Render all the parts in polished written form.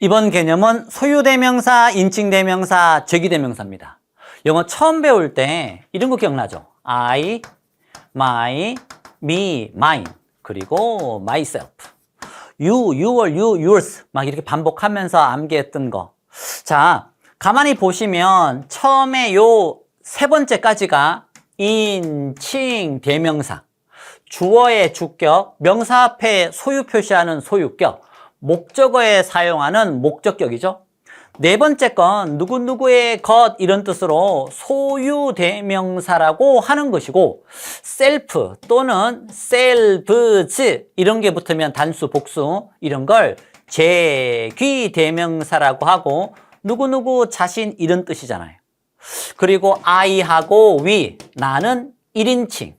이번 개념은 소유대명사, 인칭대명사, 죄기대명사입니다. 영어 처음 배울 때 이런 거 기억나죠? I, my, me, mine, 그리고 myself. You, your, you, yours 막 이렇게 반복하면서 암기했던 거. 자, 가만히 보시면 처음에 요 세 번째까지가 인칭 대명사. 주어의 주격, 명사 앞에 소유 표시하는 소유격, 목적어에 사용하는 목적격이죠. 네 번째 건 누구누구의 것 이런 뜻으로 소유 대명사라고 하는 것이고, 셀프 또는 셀브즈 이런 게 붙으면 단수, 복수 이런 걸 죄귀 대명사라고 하고, 누구누구 자신 이런 뜻이잖아요. 그리고 I하고 we, 나는 1인칭.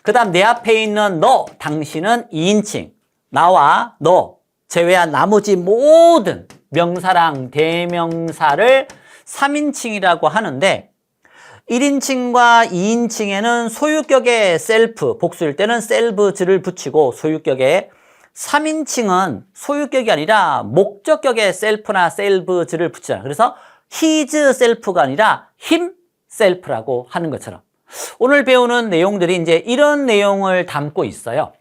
그 다음 내 앞에 있는 너, 당신은 2인칭. 나와 너 제외한 나머지 모든 명사랑 대명사를 3인칭이라고 하는데, 1인칭과 2인칭에는 소유격에 셀프, 복수일 때는 셀브즈를 붙이고, 소유격에 3인칭은 소유격이 아니라 목적격에 셀프나 셀브즈를 붙이잖아요. 그래서 his self가 아니라 him self라고 하는 것처럼 오늘 배우는 내용들이 이제 이런 내용을 담고 있어요.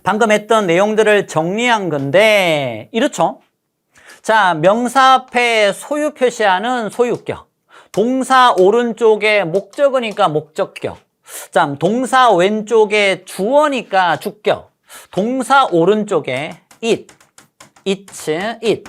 방금 했던 내용들을 정리한 건데 이렇죠. 자, 명사 앞에 소유 표시하는 소유격, 동사 오른쪽에 목적어니까 목적격, 자, 동사 왼쪽에 주어니까 주격, 동사 오른쪽에 it, it's, it,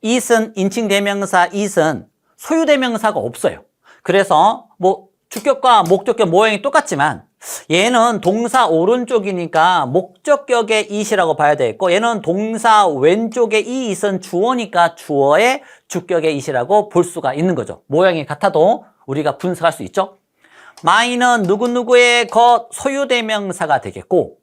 it은 인칭 대명사 it은 소유 대명사가 없어요. 그래서 뭐 주격과 목적격 모양이 똑같지만 얘는 동사 오른쪽이니까 목적격의 it이라고 봐야 되겠고, 얘는 동사 왼쪽의 이 it은 주어니까 주어의 주격의 it이라고 볼 수가 있는 거죠. 모양이 같아도 우리가 분석할 수 있죠. my는 누구누구의 것 소유 대명사가 되겠고,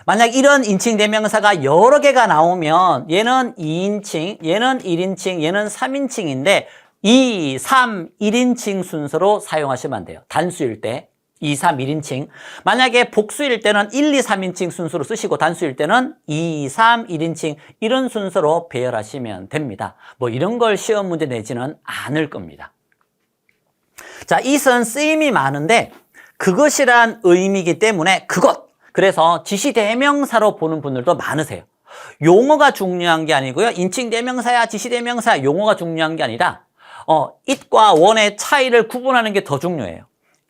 만약 이런 인칭 대명사가 여러 개가 나오면 얘는 2인칭, 얘는 1인칭, 얘는 3인칭인데 2, 3, 1인칭 순서로 사용하시면 안 돼요. 단수일 때 2, 3, 1인칭. 만약에 복수일 때는 1, 2, 3인칭 순서로 쓰시고, 단수일 때는 2, 3, 1인칭 이런 순서로 배열하시면 됩니다. 뭐 이런 걸 시험 문제 내지는 않을 겁니다. 자, it은 쓰임이 많은데 그것이란 의미이기 때문에 그것, 그래서 지시대명사로 보는 분들도 많으세요. 용어가 중요한 게 아니고요. 인칭대명사야 지시대명사야 용어가 중요한 게 아니라 it과 one의 차이를 구분하는 게 더 중요해요.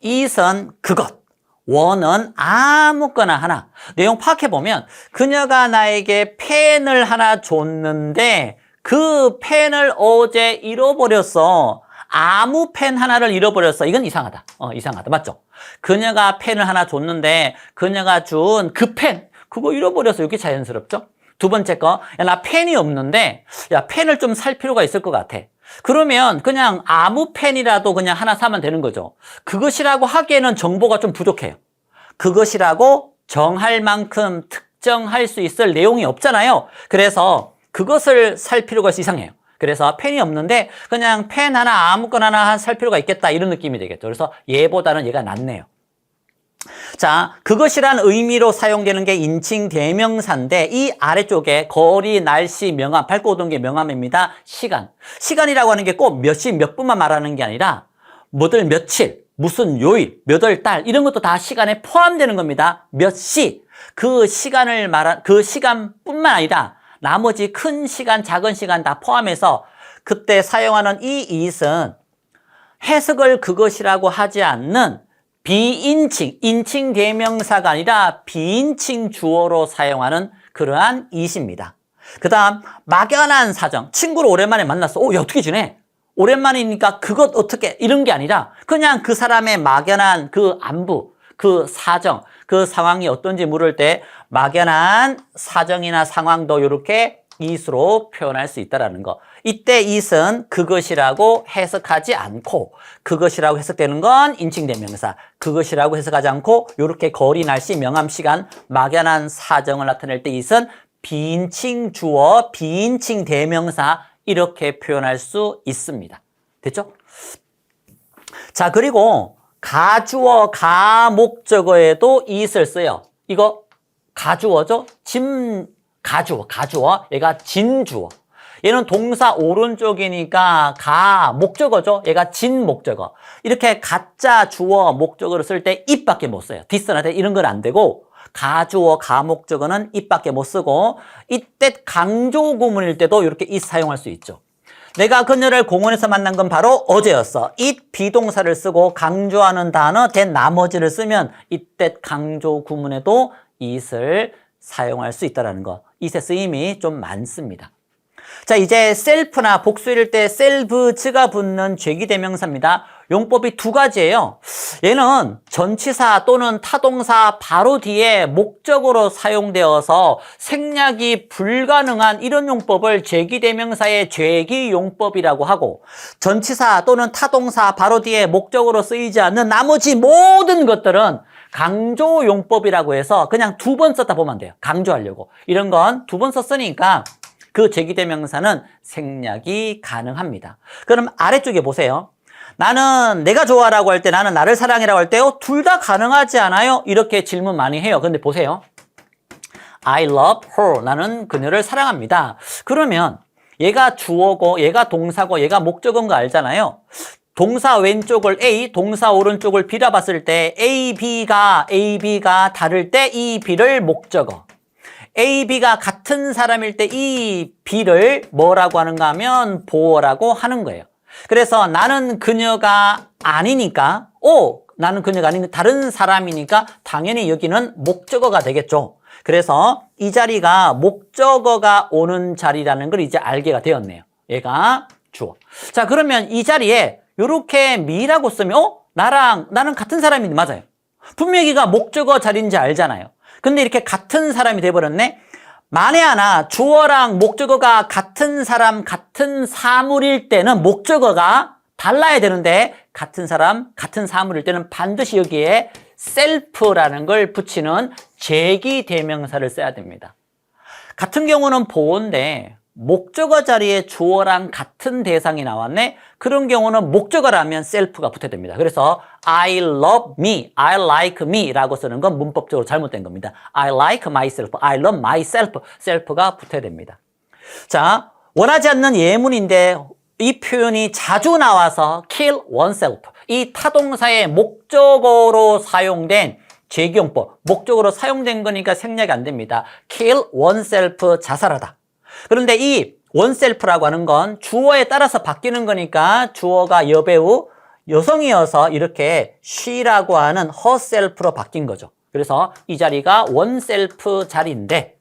it은 그것, one은 아무거나 하나. 내용 파악해보면 그녀가 나에게 펜을 하나 줬는데 그 펜을 어제 잃어버렸어. 아무 펜 하나를 잃어버렸어. 이건 이상하다. 이상하다. 맞죠? 그녀가 펜을 하나 줬는데 그녀가 준 그 펜, 그거 잃어버렸어. 이게 자연스럽죠? 두 번째 거, 야, 나 펜이 없는데 야, 펜을 좀 살 필요가 있을 것 같아. 그러면 그냥 아무 펜이라도 그냥 하나 사면 되는 거죠. 그것이라고 하기에는 정보가 좀 부족해요. 그것이라고 정할 만큼 특정할 수 있을 내용이 없잖아요. 그래서 그것을 살 필요가 있어 이상해요. 그래서 펜이 없는데 그냥 펜 하나 아무거나 하나 살 필요가 있겠다 이런 느낌이 되겠죠. 그래서 얘보다는 얘가 낫네요. 자, 그것이란 의미로 사용되는 게 인칭 대명사인데 이 아래쪽에 거리, 날씨, 명암, 밝고 어두운 게 명암입니다. 시간. 시간이라고 하는 게 꼭 몇 시, 몇 분만 말하는 게 아니라 뭐들 며칠, 무슨 요일, 몇 월, 달 이런 것도 다 시간에 포함되는 겁니다. 몇 시. 그 시간을 그 시간뿐만 아니라 나머지 큰 시간, 작은 시간 다 포함해서 그때 사용하는 이 it은 해석을 그것이라고 하지 않는 비인칭, 인칭 대명사가 아니라 비인칭 주어로 사용하는 그러한 it입니다. 그 다음 막연한 사정, 친구를 오랜만에 만났어. 야, 어떻게 지내? 오랜만이니까 그것 어떻게 이런 게 아니라 그냥 그 사람의 막연한 그 안부, 그 사정, 그 상황이 어떤지 물을 때 막연한 사정이나 상황도 이렇게 it으로 표현할 수 있다는 거. 이때 it은 그것이라고 해석하지 않고, 그것이라고 해석되는 건 인칭대명사, 그것이라고 해석하지 않고 이렇게 거리, 날씨, 명암, 시간, 막연한 사정을 나타낼 때 it은 비인칭 주어, 비인칭 대명사 이렇게 표현할 수 있습니다. 됐죠? 자, 그리고 가주어, 가목적어에도 it을 써요. 이거 가주어죠? 가주어. 얘가 진주어. 얘는 동사 오른쪽이니까 가 목적어죠. 얘가 진 목적어. 이렇게 가짜 주어 목적어를 쓸 때 it밖에 못 써요. 뒷선한테 이런 건 안 되고 가주어 가목적어는 it밖에 못 쓰고 이때 강조 구문일 때도 이렇게 it 사용할 수 있죠. 내가 그녀를 공원에서 만난 건 바로 어제였어. it 비동사를 쓰고 강조하는 단어 된 나머지를 쓰면 이때 강조 구문에도 it을 사용할 수 있다는 거. it의 쓰임이 좀 많습니다. 자, 이제 self나 복수일 때 selfs가 붙는 죄기대명사입니다. 용법이 두 가지예요. 얘는 전치사 또는 타동사 바로 뒤에 목적으로 사용되어서 생략이 불가능한 이런 용법을 죄기대명사의 죄기용법이라고 하고, 전치사 또는 타동사 바로 뒤에 목적으로 쓰이지 않는 나머지 모든 것들은 강조용법이라고 해서 그냥 두 번 썼다 보면 돼요. 강조하려고. 이런 건 두 번 썼으니까 그 죄기대명사는 생략이 가능합니다. 그럼 아래쪽에 보세요. 나는 내가 좋아라고 할 때, 나는 나를 사랑해라고 할 때요, 둘 다 가능하지 않아요? 이렇게 질문 많이 해요. 근데 보세요. I love her. 나는 그녀를 사랑합니다. 그러면 얘가 주어고 얘가 동사고 얘가 목적어인 거 알잖아요. 동사 왼쪽을 A, 동사 오른쪽을 B라 봤을 때 A, B가 다를 때 이 B를 목적어, A, B가 같은 사람일 때 이 B를 뭐라고 하는가 하면 보어라고 하는 거예요. 그래서 나는 그녀가 아니니까, 나는 그녀가 아닌 다른 사람이니까 당연히 여기는 목적어가 되겠죠. 그래서 이 자리가 목적어가 오는 자리라는 걸 이제 알게가 되었네요. 얘가 주어. 자, 그러면 이 자리에 이렇게 me라고 쓰면 나는 같은 사람인데, 맞아요. 분명히 여기가 목적어 자리인지 알잖아요. 근데 이렇게 같은 사람이 돼버렸네. 만에 하나 주어랑 목적어가 같은 사람, 같은 사물일 때는 목적어가 달라야 되는데, 같은 사람, 같은 사물일 때는 반드시 여기에 self라는 걸 붙이는 죄기대명사를 써야 됩니다. 같은 경우는 보어인데 목적어 자리에 주어랑 같은 대상이 나왔네? 그런 경우는 목적어라면 self가 붙어야 됩니다. 그래서 I love me, I like me 라고 쓰는 건 문법적으로 잘못된 겁니다. I like myself, I love myself, self가 붙어야 됩니다. 자, 원하지 않는 예문인데 이 표현이 자주 나와서 kill oneself, 이 타동사의 목적어로 사용된 죄기용법, 목적으로 사용된 거니까 생략이 안 됩니다. kill oneself, 자살하다. 그런데 이 oneself라고 하는 건 주어에 따라서 바뀌는 거니까 주어가 여배우, 여성이어서 이렇게 she라고 하는 herself로 바뀐 거죠. 그래서 이 자리가 oneself 자리인데,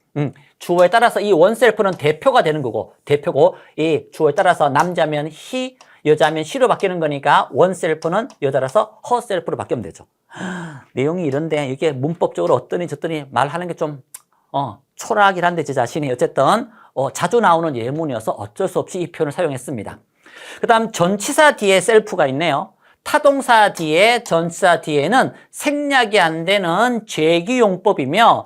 주어에 따라서 이 oneself는 대표가 되는 거고, 대표고, 이 주어에 따라서 남자면 he, 여자면 she로 바뀌는 거니까 oneself는 여자라서 herself로 바뀌면 되죠. 내용이 이런데 이게 문법적으로 어떠니 저떠니 말하는 게 좀 초라하긴 한데 제 자신이 어쨌든 자주 나오는 예문이어서 어쩔 수 없이 이 표현을 사용했습니다. 그 다음 전치사 뒤에 self가 있네요. 타동사 뒤에, 전치사 뒤에는 생략이 안 되는 죄기용법이며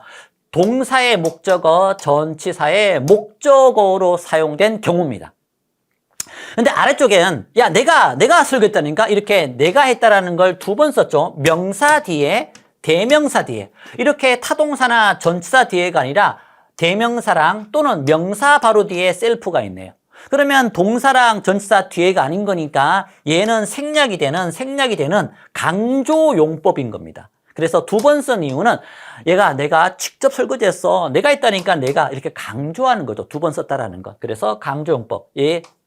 동사의 목적어, 전치사의 목적어로 사용된 경우입니다. 근데 아래쪽엔 야 내가 설계했다니까 이렇게 내가 했다라는 걸 두 번 썼죠. 명사 뒤에, 대명사 뒤에. 이렇게 타동사나 전치사 뒤에가 아니라 대명사랑 또는 명사 바로 뒤에 self가 있네요. 그러면 동사랑 전치사 뒤에가 아닌 거니까 얘는 생략이 되는 강조용법인 겁니다. 그래서 두 번 쓴 이유는 내가 직접 설거지했어, 내가 했다니까 내가 이렇게 강조하는 거죠. 두 번 썼다라는 거. 그래서 강조용법.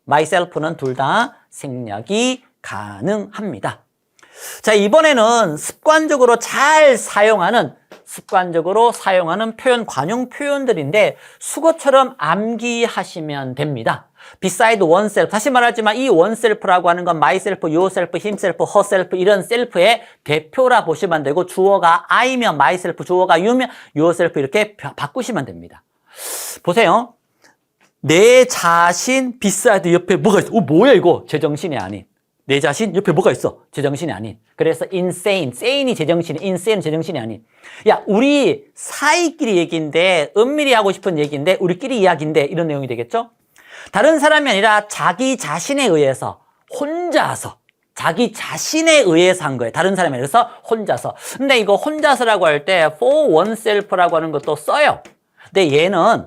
myself는 둘 다 생략이 가능합니다. 자, 이번에는 습관적으로 사용하는 표현, 관용 표현들인데 수거처럼 암기하시면 됩니다. beside oneself, 다시 말하지만 이 oneself라고 하는 건 myself, yourself, himself, herself 이런 self의 대표라 보시면 되고, 주어가 I면 myself, 주어가 you면 yourself 이렇게 바꾸시면 됩니다. 보세요. 내 자신 beside 옆에 뭐가 있어? 뭐야 이거? 제정신이 아닌. 내 자신 옆에 뭐가 있어? 제정신이 아닌. 그래서 insane, sane이 제정신이, insane 제정신이 아닌. 야, 우리 사이끼리 얘기인데, 은밀히 하고 싶은 얘기인데, 우리끼리 이야기인데 이런 내용이 되겠죠? 다른 사람이 아니라 자기 자신에 의해서, 혼자서, 자기 자신에 의해서 한 거예요. 다른 사람이 아니라 혼자서. 근데 이거 혼자서라고 할 때 for oneself라고 하는 것도 써요. 근데 얘는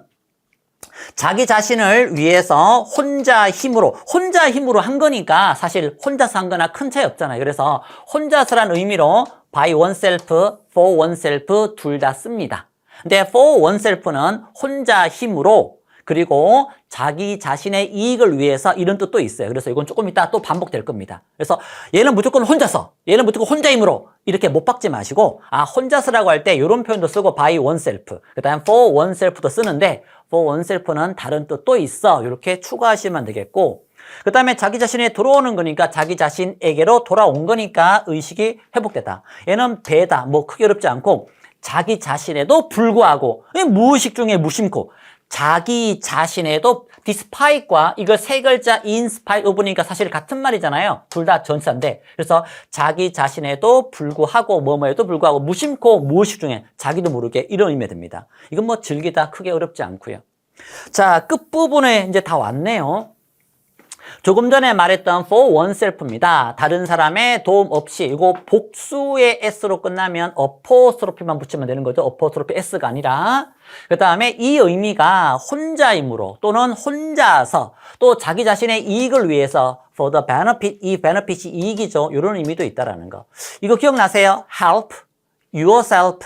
자기 자신을 위해서 혼자 힘으로 한 거니까 사실 혼자서 한 거나 큰 차이 없잖아요. 그래서 혼자서란 의미로 by oneself, for oneself 둘 다 씁니다. 근데 for oneself는 혼자 힘으로 그리고 자기 자신의 이익을 위해서 이런 뜻도 있어요. 그래서 이건 조금 이따 또 반복될 겁니다. 그래서 얘는 무조건 혼자서, 얘는 무조건 혼자 힘으로 이렇게 못 박지 마시고 혼자서라고 할 때 이런 표현도 쓰고 by oneself, 그 다음 for oneself도 쓰는데 for oneself는 다른 뜻도 있어. 이렇게 추가하시면 되겠고 그 다음에 자기 자신에 들어오는 거니까 자기 자신에게로 돌아온 거니까 의식이 회복되다. 얘는 배다. 뭐 크게 어렵지 않고 자기 자신에도 불구하고 무의식 중에 무심코 자기 자신에도 despite과 이거 세 글자 in spite of니까 사실 같은 말이잖아요. 둘 다 전치사인데 그래서 자기 자신에도 불구하고 뭐뭐에도 불구하고 무심코 무의식 중에 자기도 모르게 이런 의미가 됩니다. 이건 뭐 즐기다 크게 어렵지 않고요. 자, 끝부분에 이제 다 왔네요. 조금 전에 말했던 for oneself입니다. 다른 사람의 도움 없이 이거 복수의 s로 끝나면 어포스트로피만 붙이면 되는 거죠. 어포스트로피 s가 아니라 그 다음에 이 의미가 혼자임으로 또는 혼자서 또 자기 자신의 이익을 위해서 for the benefit, 이 benefit이 이익이죠. 이런 의미도 있다라는 거. 이거 기억나세요? help yourself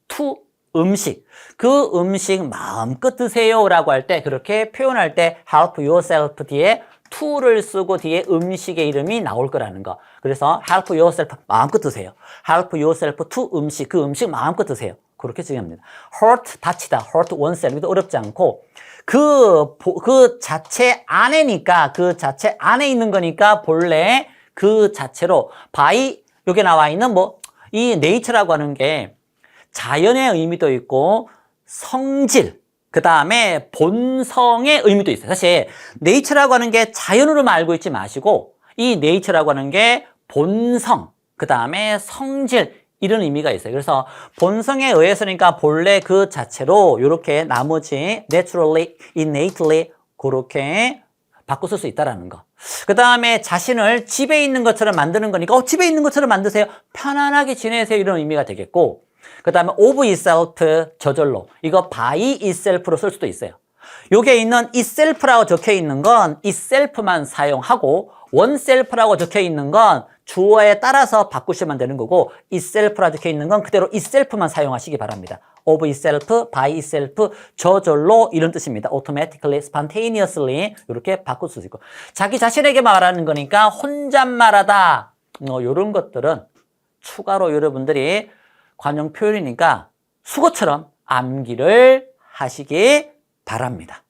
to 음식. 그 음식 마음껏 드세요 라고 할 때 그렇게 표현할 때 help yourself 뒤에 to를 쓰고 뒤에 음식의 이름이 나올 거라는 거. 그래서 help yourself 마음껏 드세요. help yourself to 음식. 그 음식 마음껏 드세요. 그렇게 정의합니다. hurt 다치다. hurt oneself 이도 어렵지 않고 그 자체 안에니까 그 자체 안에 있는 거니까 본래 그 자체로 by 여기 나와 있는 뭐 이 nature라고 하는 게 자연의 의미도 있고 성질 그 다음에 본성의 의미도 있어요. 사실 네이처라고 하는 게 자연으로만 알고 있지 마시고 이 네이처라고 하는 게 본성, 그 다음에 성질 이런 의미가 있어요. 그래서 본성에 의해서니까 본래 그 자체로 이렇게 나머지 naturally, innately 그렇게 바꿔 쓸 수 있다는 거. 그 다음에 자신을 집에 있는 것처럼 만드는 거니까 집에 있는 것처럼 만드세요. 편안하게 지내세요. 이런 의미가 되겠고 그 다음에 of itself 저절로 이거 by itself로 쓸 수도 있어요. 여기에 있는 itself라고 적혀 있는 건 itself만 사용하고 oneself라고 적혀 있는 건 주어에 따라서 바꾸시면 되는 거고 itself라고 적혀 있는 건 그대로 itself만 사용하시기 바랍니다. of itself, by itself, 저절로 이런 뜻입니다. automatically, spontaneously 이렇게 바꿀 수 있고 자기 자신에게 말하는 거니까 혼잣말하다 이런 것들은 추가로 여러분들이 관용 표현이니까 수고처럼 암기를 하시기 바랍니다.